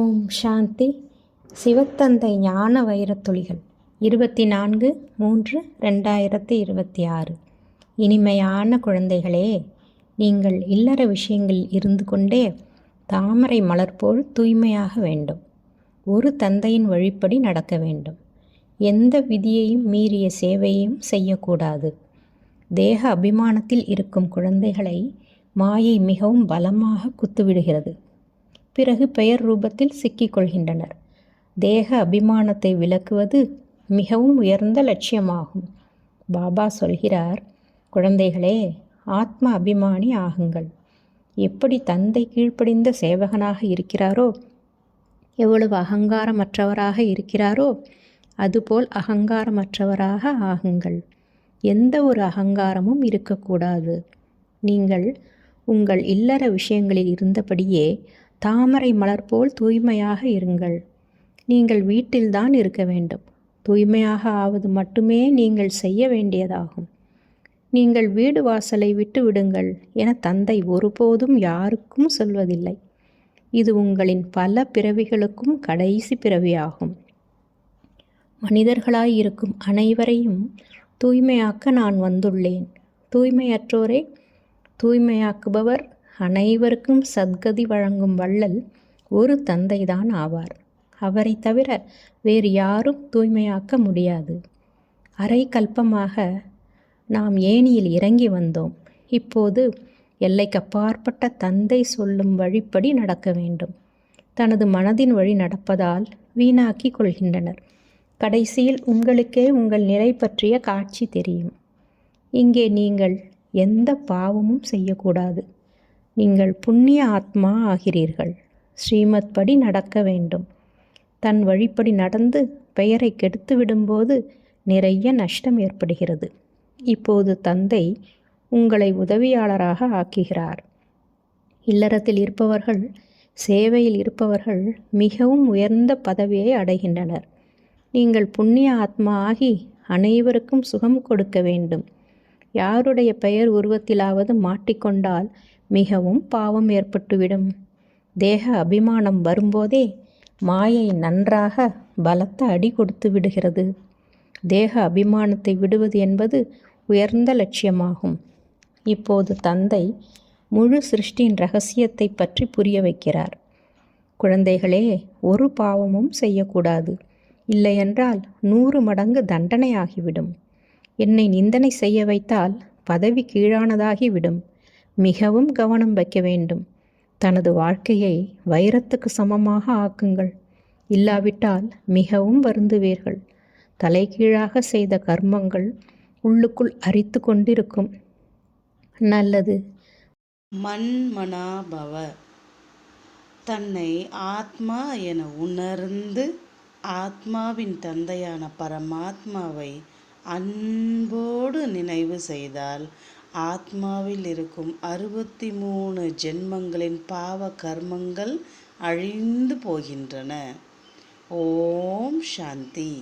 ஓம் சாந்தி. சிவத்தந்தை ஞான வைரத்துளிகள் 24/3/2026. இனிமையான குழந்தைகளே, நீங்கள் இல்லற விஷயங்களில் இருந்து கொண்டே தாமரை மலர் போல் தூய்மையாக வேண்டும். ஒரு தந்தையின் வழிப்படி நடக்க வேண்டும். எந்த விதியையும் மீறிய சேவையையும் செய்யக்கூடாது. தேக அபிமானத்தில் இருக்கும் குழந்தைகளை மாயை மிகவும் பலமாக குத்துவிடுகிறது. பிறகு பெயர் ரூபத்தில் சிக்கிக்கொள்கின்றனர். தேக அபிமானத்தை விலக்குவது மிகவும் உயர்ந்த லட்சியமாகும். பாபா சொல்கிறார், குழந்தைகளே, ஆத்ம அபிமானி ஆகுங்கள். எப்படி தந்தை கீழ்ப்படிந்த சேவகனாக இருக்கிறாரோ, எவ்வளவு அகங்காரமற்றவராக இருக்கிறாரோ, அதுபோல் அகங்காரமற்றவராக ஆகுங்கள். எந்த ஒரு அகங்காரமும் இருக்கக்கூடாது. நீங்கள் உங்கள் இல்லற விஷயங்களில் இருந்தபடியே தாமரை மலர் போல் தூய்மையாக இருங்கள். நீங்கள் வீட்டில்தான் இருக்க வேண்டும். தூய்மையாக ஆவது மட்டுமே நீங்கள் செய்ய வேண்டியதாகும். நீங்கள் வீடு வாசலை விட்டு விடுங்கள் என தந்தை ஒருபோதும் யாருக்கும் சொல்வதில்லை. இது உங்களின் பல பிறவிகளுக்கும் கடைசி பிறவியாகும். மனிதர்களாயிருக்கும் அனைவரையும் தூய்மையாக்க நான் வந்துள்ளேன். தூய்மையற்றோரை தூய்மையாக்குபவர் அனைவருக்கும் சத்கதி வழங்கும் வள்ளல் ஒரு தந்தைதான் ஆவார். அவரை தவிர வேறு யாரும் தூய்மையாக்க முடியாது. அரை கல்பமாக நாம் ஏணியில் இறங்கி வந்தோம். இப்போது எல்லைக்கப்பாற்பட்ட தந்தை சொல்லும் வழிப்படி நடக்க வேண்டும். தனது மனதின் வழி நடப்பதால் வீணாக்கி கொள்கின்றனர். கடைசியில் உங்களுக்கே உங்கள் நிலை பற்றிய காட்சி தெரியும். இங்கே நீங்கள் எந்த பாவமும் செய்யக்கூடாது. நீங்கள் புண்ணிய ஆத்மா ஆகிறீர்கள். ஸ்ரீமத் படி நடக்க வேண்டும். தன் வழிப்படி நடந்து பெயரை கெடுத்து விடும்போது நிறைய நஷ்டம் ஏற்படுகிறது. இப்போது தந்தை உங்களை உதவியாளராக ஆக்குகிறார். இல்லறத்தில் இருப்பவர்கள், சேவையில் இருப்பவர்கள் மிகவும் உயர்ந்த பதவியை அடைகின்றனர். நீங்கள் புண்ணிய ஆத்மா ஆகி அனைவருக்கும் சுகம் கொடுக்க வேண்டும். யாருடைய பெயர் உருவத்திலாவது மாட்டிக்கொண்டால் மிகவும் பாவம் ஏற்பட்டுவிடும். தேக அபிமானம் வரும்போதே மாயை நன்றாக பலத்த அடி கொடுத்து விடுகிறது. தேக அபிமானத்தை விடுவது என்பது உயர்ந்த லட்சியமாகும். இப்போது தந்தை முழு சிருஷ்டியின் இரகசியத்தை பற்றி புரிய வைக்கிறார். குழந்தைகளே, ஒரு பாவமும் செய்யக்கூடாது. இல்லையென்றால் 100 மடங்கு தண்டனையாகிவிடும். என்னை நிந்தனை செய்ய வைத்தால் பதவி கீழானதாகிவிடும். மிகவும் கவனம் வைக்க வேண்டும். தனது வாழ்க்கையை வைரத்துக்கு சமமாக ஆக்குங்கள். இல்லாவிட்டால் மிகவும் வருந்துவீர்கள். தலைகீழாக செய்த கர்மங்கள் உள்ளுக்குள் அரித்து கொண்டிருக்கும். நல்லது. மன்மனாபவ. தன்னை ஆத்மா என உணர்ந்து ஆத்மாவின் தந்தையான பரமாத்மாவை அன்போடு நினைவு செய்தால் ஆத்மாவில் இருக்கும் 63 ஜென்மங்களின் பாவ கர்மங்கள் அழிந்து போகின்றன. ஓம் சாந்தி.